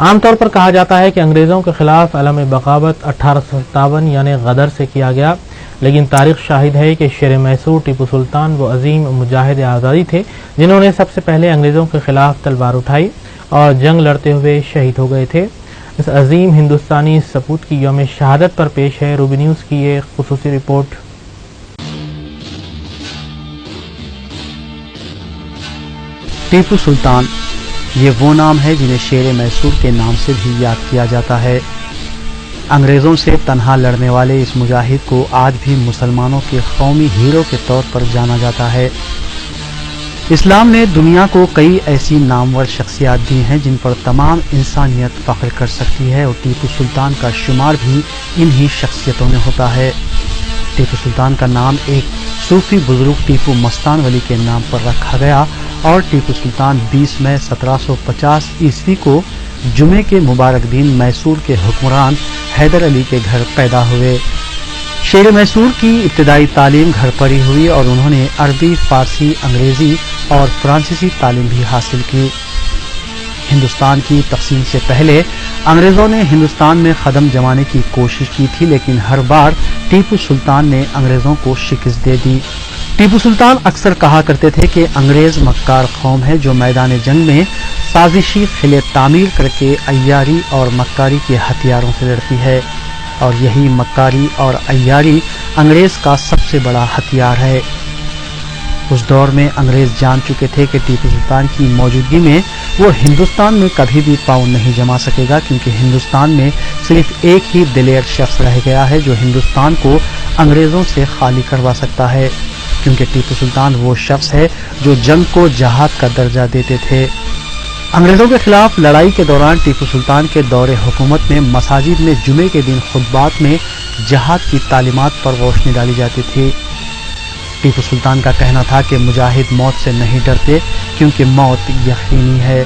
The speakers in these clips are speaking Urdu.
عام طور پر کہا جاتا ہے کہ انگریزوں کے خلاف علم بغاوت 1857 یعنی غدر سے کیا گیا، لیکن تاریخ شاہد ہے کہ شیر میسور ٹیپو سلطان وہ عظیم مجاہد آزادی تھے جنہوں نے سب سے پہلے انگریزوں کے خلاف تلوار اٹھائی اور جنگ لڑتے ہوئے شہید ہو گئے تھے۔ اس عظیم ہندوستانی سپوت کی یوم شہادت پر پیش ہے روبی نیوز کی یہ خصوصی رپورٹ۔ ٹیپو سلطان یہ وہ نام ہے جنہیں شیر میسور کے نام سے بھی یاد کیا جاتا ہے۔ انگریزوں سے تنہا لڑنے والے اس مجاہد کو آج بھی مسلمانوں کے قومی ہیرو کے طور پر جانا جاتا ہے۔ اسلام نے دنیا کو کئی ایسی نامور شخصیات دی ہیں جن پر تمام انسانیت فخر کر سکتی ہے، اور ٹیپو سلطان کا شمار بھی انہی شخصیتوں میں ہوتا ہے۔ ٹیپو سلطان کا نام ایک صوفی بزرگ ٹیپو مستان ولی کے نام پر رکھا گیا، اور ٹیپو سلطان 20 مئی 1750 عیسوی کو جمعے کے مبارک دن میسور کے حکمران حیدر علی کے گھر پیدا ہوئے۔ شیر میسور کی ابتدائی تعلیم گھر پر ہی ہوئی، اور انہوں نے عربی، فارسی، انگریزی اور فرانسیسی تعلیم بھی حاصل کی۔ ہندوستان کی تقسیم سے پہلے انگریزوں نے ہندوستان میں قدم جمانے کی کوشش کی تھی، لیکن ہر بار ٹیپو سلطان نے انگریزوں کو شکست دے دی۔ ٹیپو سلطان اکثر کہا کرتے تھے کہ انگریز مکار قوم ہے جو میدان جنگ میں سازشی قلعے تعمیر کر کے عیاری اور مکاری کے ہتھیاروں سے لڑتی ہے، اور یہی مکاری اور عیاری انگریز کا سب سے بڑا ہتھیار ہے۔ اس دور میں انگریز جان چکے تھے کہ ٹیپو سلطان کی موجودگی میں وہ ہندوستان میں کبھی بھی پاؤں نہیں جما سکے گا، کیونکہ ہندوستان میں صرف ایک ہی دلیر شخص رہ گیا ہے جو ہندوستان کو انگریزوں سے خالی کروا سکتا ہے، کیونکہ ٹیپو سلطان وہ شخص ہے جو جنگ کو جہاد کا درجہ دیتے تھے۔ انگریزوں کے خلاف لڑائی کے دوران ٹیپو سلطان کے دور حکومت میں مساجد میں جمعے کے دن خطبات میں جہاد کی تعلیمات پر روشنی ڈالی جاتی تھی۔ ٹیپو سلطان کا کہنا تھا کہ مجاہد موت سے نہیں ڈرتے کیونکہ موت یقینی ہے۔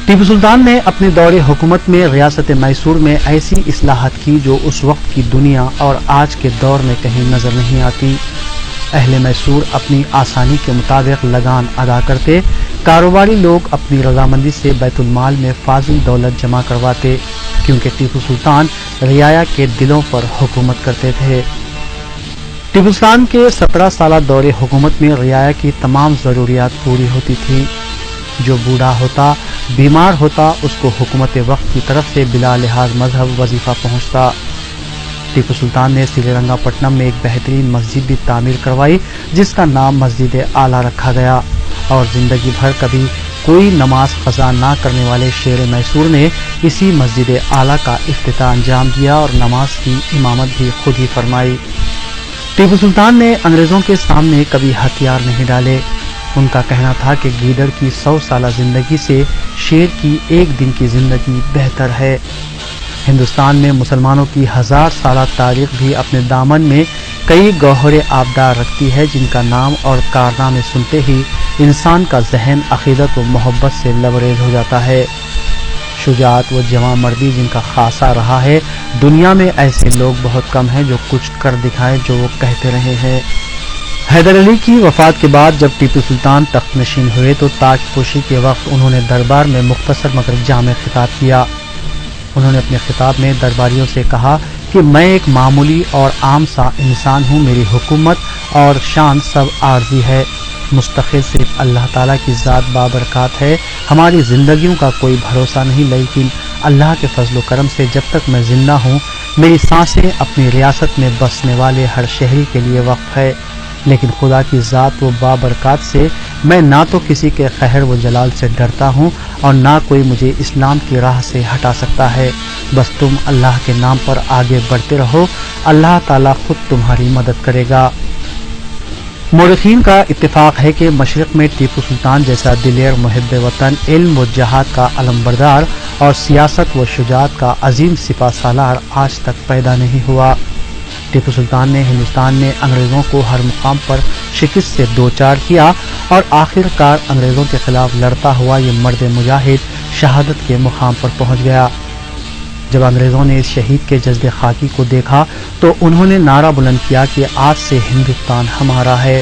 ٹیپو سلطان نے اپنے دور حکومت میں ریاست میسور میں ایسی اصلاحات کی جو اس وقت کی دنیا اور آج کے دور میں کہیں نظر نہیں آتی۔ اہل میسور اپنی آسانی کے مطابق لگان ادا کرتے، کاروباری لوگ اپنی رضامندی سے بیت المال میں فاضل دولت جمع کرواتے، کیونکہ ٹیپو سلطان رعایا کے دلوں پر حکومت کرتے تھے۔ ٹیپو سلطان کے 17 سالہ دور حکومت میں رعایا کی تمام ضروریات پوری ہوتی تھی۔ جو بوڑھا ہوتا، بیمار ہوتا، اس کو حکومت وقت کی طرف سے بلا لحاظ مذہب وظیفہ پہنچتا۔ ٹیپو سلطان نے سری رنگا پٹنم میں ایک بہترین مسجد بھی تعمیر کروائی جس کا نام مسجد اعلیٰ رکھا گیا، اور زندگی بھر کبھی کوئی نماز قضا نہ کرنے والے شیر میسور نے اسی مسجد اعلیٰ کا افتتاح انجام دیا اور نماز کی امامت بھی خود ہی فرمائی۔ ٹیپو سلطان نے انگریزوں کے سامنے کبھی ہتھیار نہیں ڈالے۔ ان کا کہنا تھا کہ گیدڑ کی 100 سالہ زندگی سے شیر کی ایک دن کی زندگی بہتر ہے۔ ہندوستان میں مسلمانوں کی 1000 سالہ تاریخ بھی اپنے دامن میں کئی گوہر آبدار رکھتی ہے جن کا نام اور کارنامے سنتے ہی انسان کا ذہن عقیدت و محبت سے لبریز ہو جاتا ہے۔ شجاعت و جواں مردی جن کا خاصہ رہا ہے، دنیا میں ایسے لوگ بہت کم ہیں جو کچھ کر دکھائیں جو وہ کہتے رہے ہیں۔ حیدر علی کی وفات کے بعد جب ٹیپو سلطان تخت نشین ہوئے تو تاج پوشی کے وقت انہوں نے دربار میں مختصر مگر جامع خطاب کیا۔ انہوں نے اپنے خطاب میں درباریوں سے کہا کہ میں ایک معمولی اور عام سا انسان ہوں، میری حکومت اور شان سب عارضی ہے، مستقل صرف اللہ تعالیٰ کی ذات بابرکات ہے۔ ہماری زندگیوں کا کوئی بھروسہ نہیں، لیکن اللہ کے فضل و کرم سے جب تک میں زندہ ہوں میری سانسیں اپنی ریاست میں بسنے والے ہر شہری کے لیے وقف ہے، لیکن خدا کی ذات و بابرکات سے میں نہ تو کسی کے قہر و جلال سے ڈرتا ہوں اور نہ کوئی مجھے اسلام کی راہ سے ہٹا سکتا ہے۔ بس تم اللہ کے نام پر آگے بڑھتے رہو، اللہ تعالیٰ خود تمہاری مدد کرے گا۔ مورخین کا اتفاق ہے کہ مشرق میں ٹیپو سلطان جیسا دلیر محب وطن، علم و جہاد کا علمبردار اور سیاست و شجاعت کا عظیم سپہ سالار آج تک پیدا نہیں ہوا۔ ٹیپو سلطان نے ہندوستان میں انگریزوں کو ہر مقام پر شکست سے دوچار کیا اور آخر کار انگریزوں کے خلاف لڑتا ہوا یہ مرد مجاہد شہادت کے مقام پر پہنچ گیا۔ جب انگریزوں نے اس شہید کے جسد خاکی کو دیکھا تو انہوں نے نعرہ بلند کیا کہ آج سے ہندوستان ہمارا ہے۔